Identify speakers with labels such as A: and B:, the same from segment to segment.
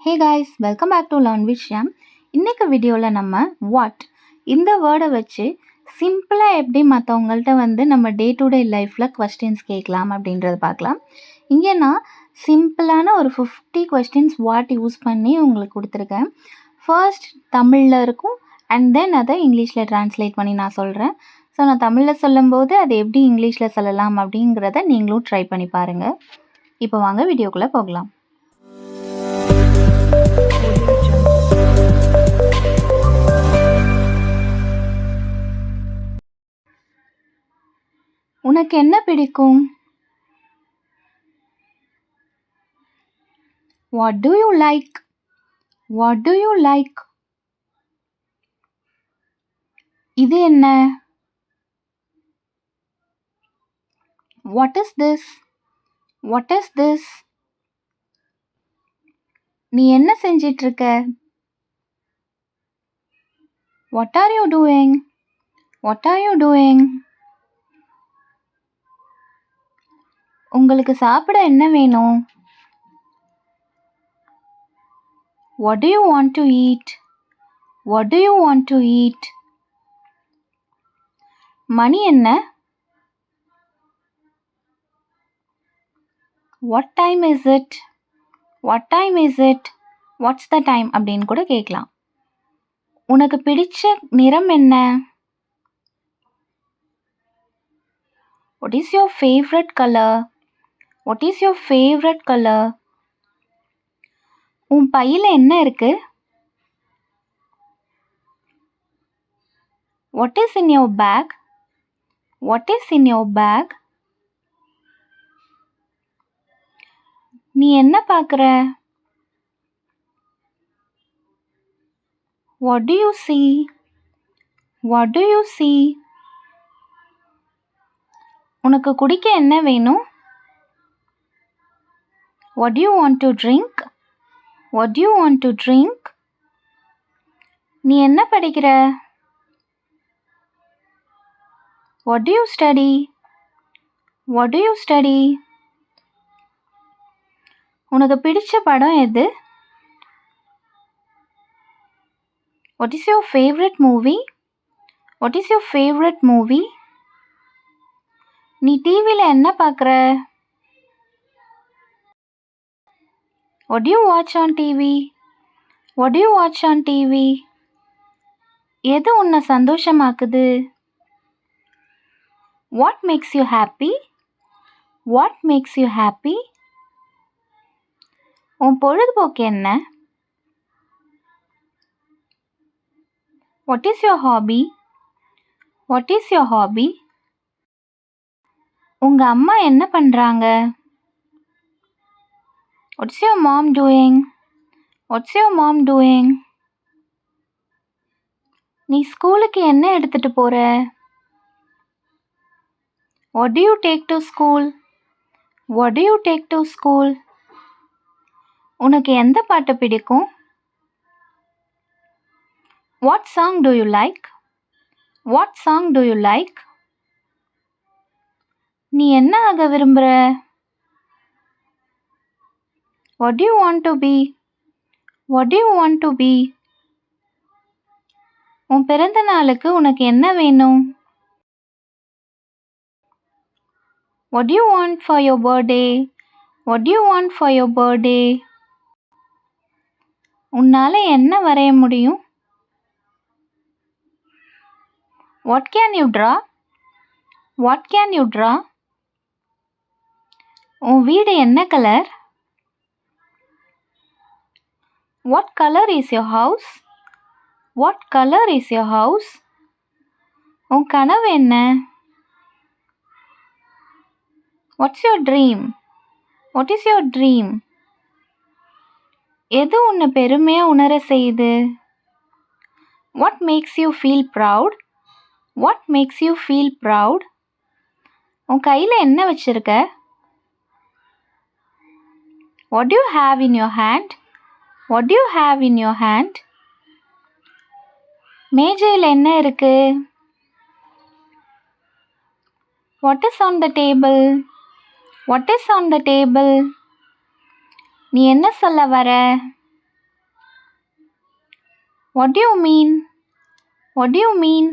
A: Hey guys, welcome back to learn with Shyam. இன்றைக்கு வீடியோவில் நம்ம வாட் இந்த வேர்டை வச்சு சிம்பிளாக எப்படி மற்றவங்கள்ட்ட நம்ம டே டு டே லைஃப்பில் கொஸ்டின்ஸ் கேட்கலாம் அப்படின்றத பார்க்கலாம். இங்கே நான் சிம்பிளான ஒரு 50 கொஸ்டின்ஸ் வாட் யூஸ் பண்ணி உங்களுக்கு கொடுத்துருக்கேன். ஃபர்ஸ்ட் தமிழில் இருக்கும் அண்ட் தென் அதை இங்கிலீஷில் ட்ரான்ஸ்லேட் பண்ணி நான் சொல்கிறேன். ஸோ நான் தமிழில் சொல்லும்போது அதை எப்படி இங்கிலீஷில் சொல்லலாம் அப்படிங்கிறத நீங்களும் ட்ரை பண்ணி பாருங்கள். இப்போ வாங்க வீடியோக்குள்ளே போகலாம். உனக்கு என்ன பிடிக்கும்? What do you like? What do you like? இது என்ன? What is this? What is this? நீ என்ன செஞ்சிட்டு இருக்க? What are you doing? What are you doing? உங்களுக்கு சாப்பிட என்ன வேணும்? What do you want to eat? What do you want to eat? மணி என்ன? What time is it? What time is it? What's the time? அப்படின்னு கூட கேட்கலாம். உனக்கு பிடிச்ச நிறம் என்ன? What is your favorite color? What is your favorite color? உன் பையில் என்ன இருக்கு? What is in your bag? What is in your bag? நீ என்ன பார்க்குற? What do you see? What do you see? உனக்கு குடிக்க என்ன வேணும்? What do you want to drink? What do you want to drink? நீ என்ன படிக்கிற? What do you study? What do you study? உனக்கு பிடிச்ச படம் எது? What is your favorite movie? What is your favorite movie? நீ டிவியில் என்ன பார்க்குற? What do you watch on TV? What do you watch on TV? எது உன்னை சந்தோஷமாக்குது? What makes you happy? What makes you happy? உன் பொழுதுபோக்கு என்ன? What is your hobby? What is your hobby? உங்க அம்மா என்ன பண்றாங்க? What's your mom doing? What's your mom doing? நீ ஸ்கூலுக்கு என்ன எடுத்துட்டு போற? What do you take to school? What do you take to school? உனக்கு எந்த பாட்டு பிடிக்கும்? What song do you like? What song do you like? நீ என்ன ஆக விரும்புற? What do you want to be? What do you want to be? உன் பிறந்த நாளுக்கு உனக்கு என்ன வேணும்? What do you want for your birthday? What do you want for your birthday? உன்னால என்ன வரைய முடியும்? What can you draw? What can you draw? உன் வீடு என்ன colour? What color is your house? What color is your house? உன் கனவு என்ன? What's your dream? What is your dream? எது உன்னை பெருமையா உணர செய்யுது? What makes you feel proud? What makes you feel proud? உன் கையில் என்ன வச்சிருக்க? What do you have in your hand? What do you have in your hand? மேஜையில் என்ன இருக்கு? What is on the table? What is on the table? நீ என்ன சொல்ல வர? What do you mean? What do you mean?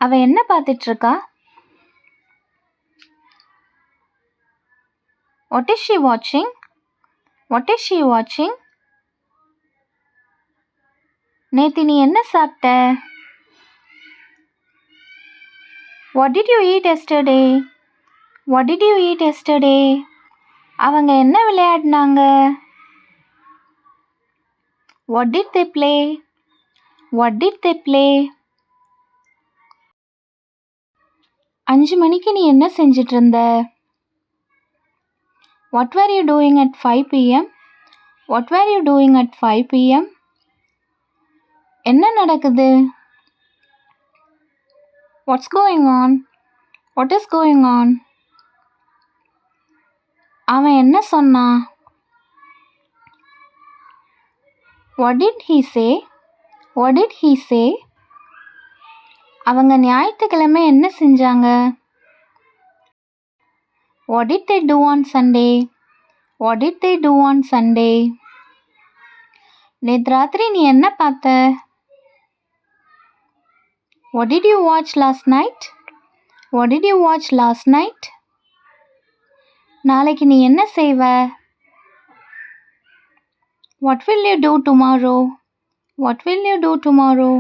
A: அவ என்ன பார்த்துட்டு இருக்கா? What is she watching? What is she watching? நேத்து நீ என்ன சாப்பிட்ட? What did you eat yesterday? What did you eat yesterday? அவங்க என்ன விளையாடினாங்க? What did they play? What did they play? 5 மணிக்கு நீ என்ன செஞ்சிட்டு இருந்த? What were you doing at 5 p.m.? What were you doing at 5 p.m.? என்ன நடக்குது? What's going on? What is going on? அவன் என்ன சொன்னான்? What did he say? What did he say? அவங்க ஞாயிற்றுக்கிழமை என்ன செஞ்சாங்க? What did they do on Sunday? What did they do on Sunday? நேத்து ராத்திரி நீ என்ன பார்த்த? What did you watch last night? What did you watch last night? நாளைக்கு நீ என்ன செய்வ? What will you do tomorrow? What will you do tomorrow?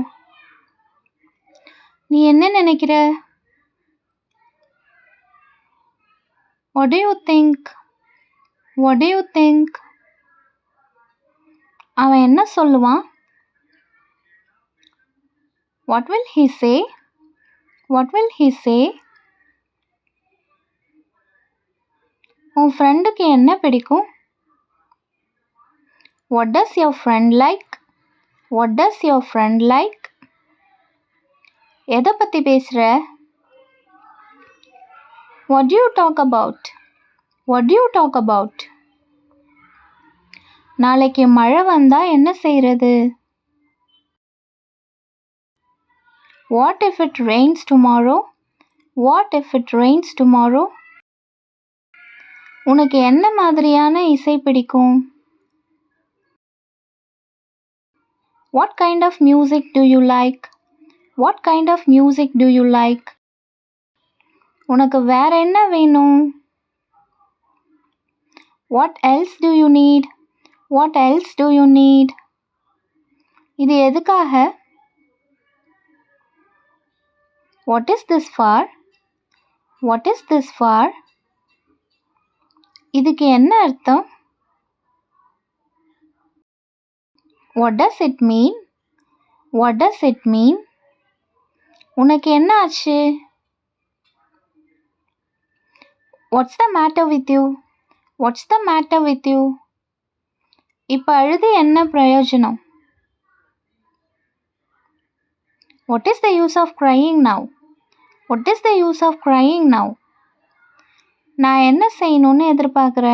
A: நீ என்ன நினைக்கிற? What do you think? What do you think? அவன் என்ன சொல்லுவான்? What will he say? What will he say? உன் ஃப்ரெண்டுக்கு என்ன பிடிக்கும்? What does your friend like? What does your friend like? எதை பற்றி பேசுகிற? What do you talk about? What do you talk about? நாளைக்கு மழை வந்தா என்ன செய்கிறது? What if it rains tomorrow? What if it rains tomorrow? உனக்கு என்ன மாதிரியான இசை பிடிக்கும்? What kind of music do you like? What kind of music do you like? உனக்கு வேற என்ன வேணும்? What else do you need? What else do you need? இது எதுக்காக? What is this for? What is this for? இதுக்கு என்ன அர்த்தம்? What does it mean? What does it mean? உனக்கு என்ன ஆச்சு? What's the matter with you? What's the matter with you? இப்போ அழுது என்ன பிரயோஜனம்? What is the use of crying now? What is the use of crying now? நான் என்ன செய்யணும்னு எதிர்பார்க்குற?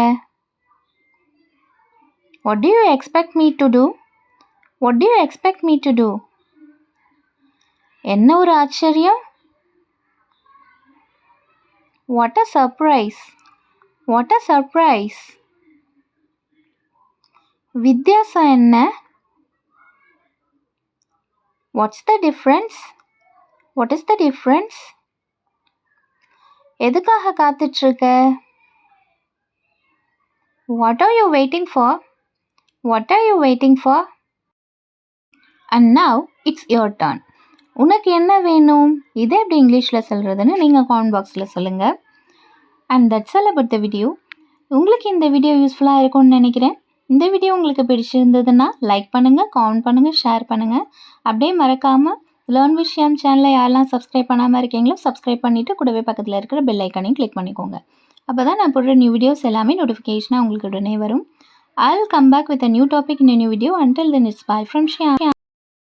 A: What do you expect me to do? What do you expect me to do? என்ன ஒரு ஆச்சரியம்? What a surprise! What a surprise! வித்தியாசம் என்ன? What's the difference? What is the difference? எதுக்காக காத்துட்டு இருக்க? What are you waiting for? What are you waiting for? And now it's your turn. உனக்கு என்ன வேணும்? இதை எப்படி இங்கிலீஷில் சொல்கிறதுன்னு நீங்கள் கமெண்ட் பாக்ஸில் சொல்லுங்கள். And that's all about the video. உங்களுக்கு இந்த வீடியோ யூஸ்ஃபுல்லாக இருக்கும்னு நினைக்கிறேன். இந்த வீடியோ உங்களுக்கு பிடிச்சிருந்ததுன்னா லைக் பண்ணுங்கள், கமெண்ட் பண்ணுங்கள், ஷேர் பண்ணுங்கள். அப்படியே மறக்காமல் லேர்ன் வித் ஷியாம் சேனலை யாரெல்லாம் சப்ஸ்கிரைப் பண்ணாமல் இருக்கீங்களோ சப்ஸ்கிரைப் பண்ணிவிட்டு கூடவே பக்கத்தில் இருக்கிற பெல் ஐக்கானையும் கிளிக் பண்ணிக்கோங்க. அப்போ தான் நான் போடுற நியூ வீடியோஸ் எல்லாமே நோட்டிஃபிகேஷனாக உங்களுக்கு உடனே வரும். I'll come back with a new topic in a new video. Until then, it's bye from Shyam.